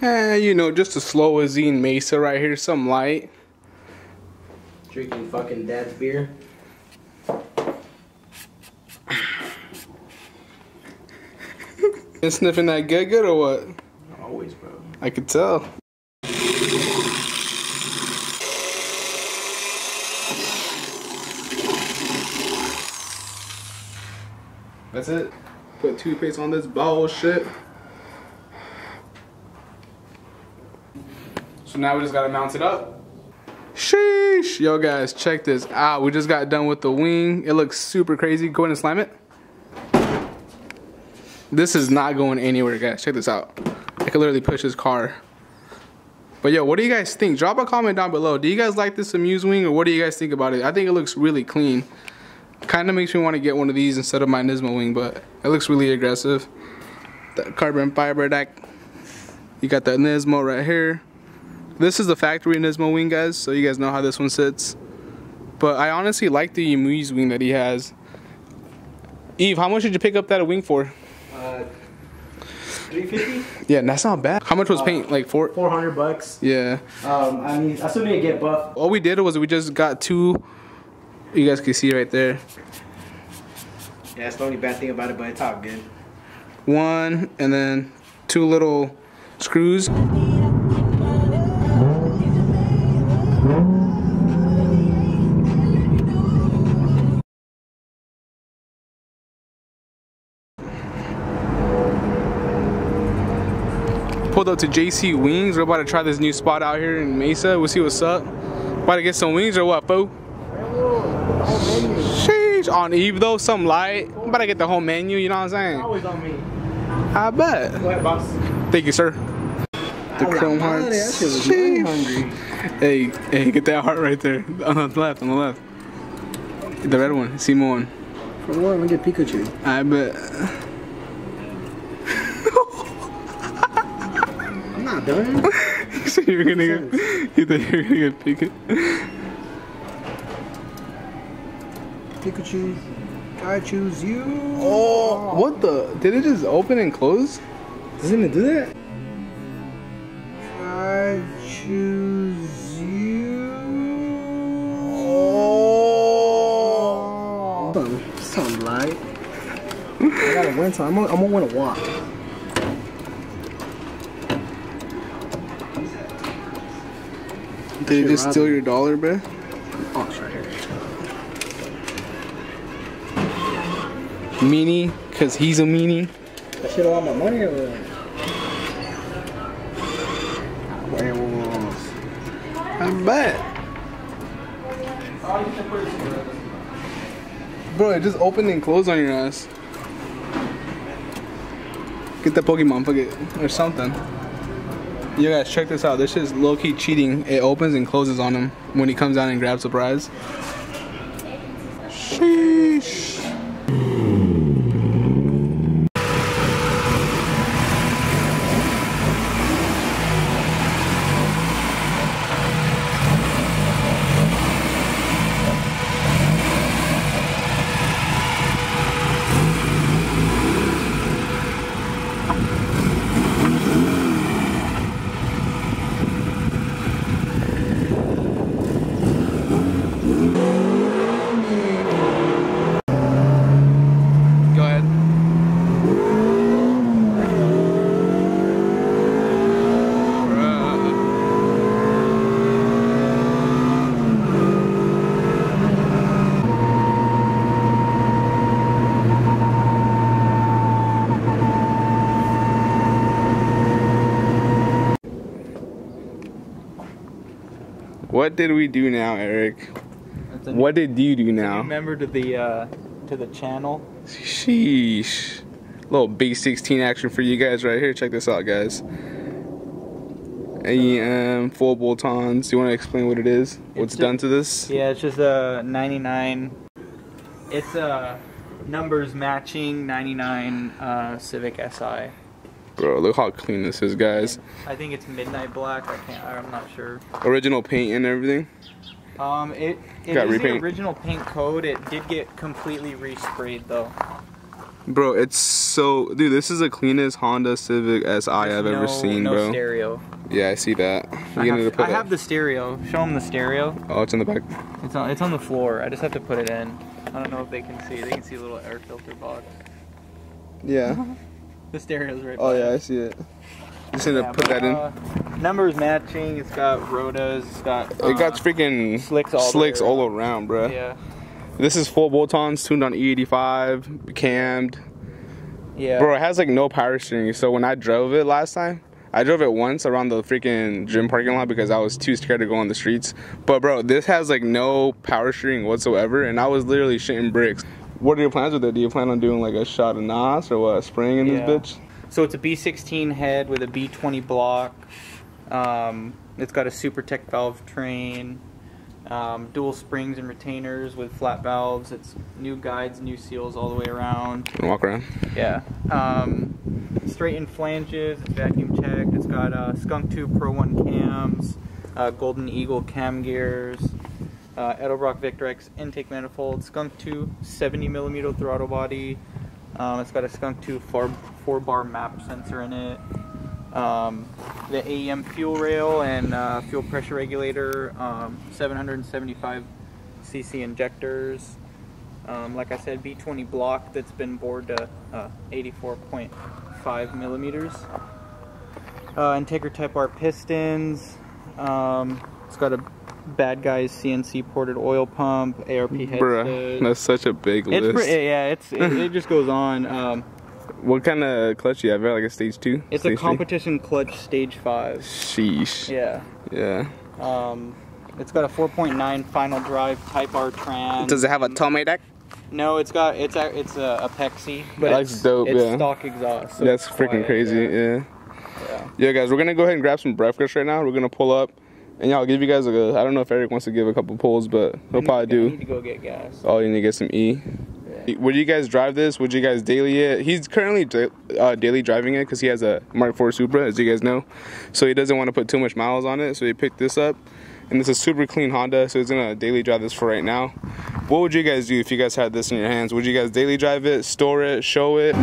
You know, just a slow Azine Mesa right here, some light. Drinking fucking dad's beer. Been sniffing that good or what? Always, bro. I could tell. That's it. Put toothpaste on this bullshit. So now we just gotta mount it up. Sheesh. Yo guys, check this out. We just got done with the wing. It looks super crazy. Go ahead and slam it. This is not going anywhere, guys. Check this out. I could literally push this car. But yo, what do you guys think? Drop a comment down below. Do you guys like this Amuse wing, or what do you guys think about it? I think it looks really clean. Kind of makes me want to get one of these instead of my Nismo wing, but it looks really aggressive. The carbon fiber deck. You got the Nismo right here. This is the factory Nismo wing, guys, so you guys know how this one sits. But I honestly like the Amuse wing that he has. Eve, how much did you pick up that wing for? $350? Yeah, that's not bad. How much was paint? Like $400. Yeah. I mean, I still need to get buff. All we did was we just got two. You guys can see right there. Yeah, that's the only bad thing about it, but it's all good. One and then two little screws. Pulled up to JC Wings. We're about to try this new spot out here in Mesa. We'll see what's up. About to get some wings or what, fool? Sheesh. On Eve though, some light. I'm about to get the whole menu, you know what I'm saying? Always on me. I bet. Go ahead, boss. Thank you, sir. The chrome hearts. That shit was really hungry. Hey, get that heart right there. On the left, on the left. The red one, Simone. For what? Let me get Pikachu. I bet. I'm not done. So you're gonna get, you think you're gonna get Pikachu? Pikachu, I choose you. Oh, what the? Did it just open and close? Does it even do that? I choose you. Oh. Some light. I gotta win some. I'm gonna win a walk. Did it just steal your dollar, bruh? Oh, it's right here. Meanie, cause he's a meanie. I should have all my money over there. I bet. Bro, it just opened and closed on your ass. Get the Pokemon, fuck it, or something. You guys, check this out. This is low-key cheating. It opens and closes on him when he comes down and grabs the prize. Sheesh. What did we do now, Eric? What did you do now? Remember to the channel. Sheesh. Little big 16 action for you guys right here. Check this out, guys. EM full bolt-ons. Do you want to explain what it is? What's done to this? Yeah, it's just a 99. It's a numbers matching 99 Civic Si. Bro, look how clean this is, guys. I think it's midnight black. I'm not sure. Original paint and everything. It Got is repaint. the original paint code. It did get completely resprayed though. Bro, it's so... Dude, this is the cleanest Honda Civic SI I've ever seen, bro. No stereo. Yeah, I see that. I have the stereo. Show them the stereo. Oh, it's in the back. It's on the floor. I just have to put it in. I don't know if they can see. They can see a little air filter box. Yeah. The stereo's right Oh, by yeah, it. I see it. Just need to put that in. Numbers matching. It's got rotas. It's got... it got freaking slicks all around, bro. Yeah. This is full bolt-ons, tuned on E85, cammed. Yeah. Bro, it has like no power steering. So when I drove it last time, I drove it once around the freaking gym parking lot because I was too scared to go on the streets. But bro, this has like no power steering whatsoever, and I was literally shitting bricks. What are your plans with it? Do you plan on doing like a shot of NOS or what? Spraying in this bitch? So it's a B16 head with a B20 block. It's got a Super Tech valve train. Dual springs and retainers with flat valves. It's new guides, new seals all the way around. Walk around. Yeah. Straightened flanges. It's vacuum checked. It's got Skunk 2 Pro 1 cams, Golden Eagle cam gears, Edelbrock Victor X intake manifold, Skunk 2 70mm throttle body. It's got a Skunk 2 4-bar map sensor in it. The AEM fuel rail and fuel pressure regulator, 775cc injectors. Like I said, B20 block that's been bored to 84.5 millimeters. Integra Type R pistons. It's got a Bad Guys CNC ported oil pump, ARP head stud. That's such a big list. It just goes on. What kind of clutch do you have? Like a stage 2? It's a competition clutch stage 5. Sheesh. Yeah. Yeah. It's got a 4.9 final drive Type R trans. Does it have a Tomei deck? No, it's a Apexi, but that's dope. It's stock exhaust. So that's freaking crazy. Yeah. Yeah, guys, we're gonna go ahead and grab some breakfast right now. We're gonna pull up, and yeah, I'll give you guys I don't know if Eric wants to give a couple pulls, but he'll probably do. I need to go get gas. Oh, you need to get some E. Yeah. Would you guys drive this? Would you guys daily it? He's currently daily driving it because he has a Mark IV Supra, as you guys know. So he doesn't want to put too much miles on it, so he picked this up. And this is super clean Honda, so he's gonna daily drive this for right now. What would you guys do if you guys had this in your hands? Would you guys daily drive it, store it, show it?